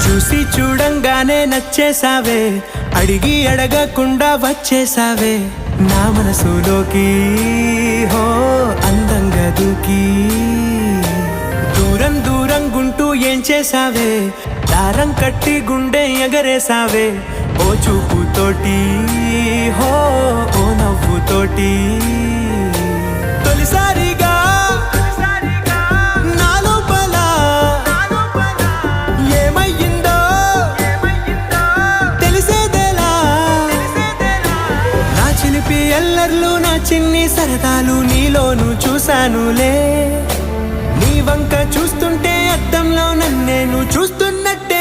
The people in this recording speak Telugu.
చూసి చూడంగానే నచ్చేసావే, అడిగి అడగకుండా వచ్చేసావే నా మనసులోకి. హో అందంగా దూకి దూరం దూరం గుంటూ ఏం చేసావే, దారం కట్టి గుండె ఎగరేసావే ఓ చూపుతోటి. హో ఓ నవ్వుతోటి తొలిసారిగా నా లోపల ఏమయ్యిందో తెలిసేదేలా. నా చిలిపి ఎల్లర్లు నా చిన్ని సరదాలు నీలోను చూశానులే. నీ వంక చూస్తుంటే అద్దంలో నన్నేను చూస్తున్నట్టు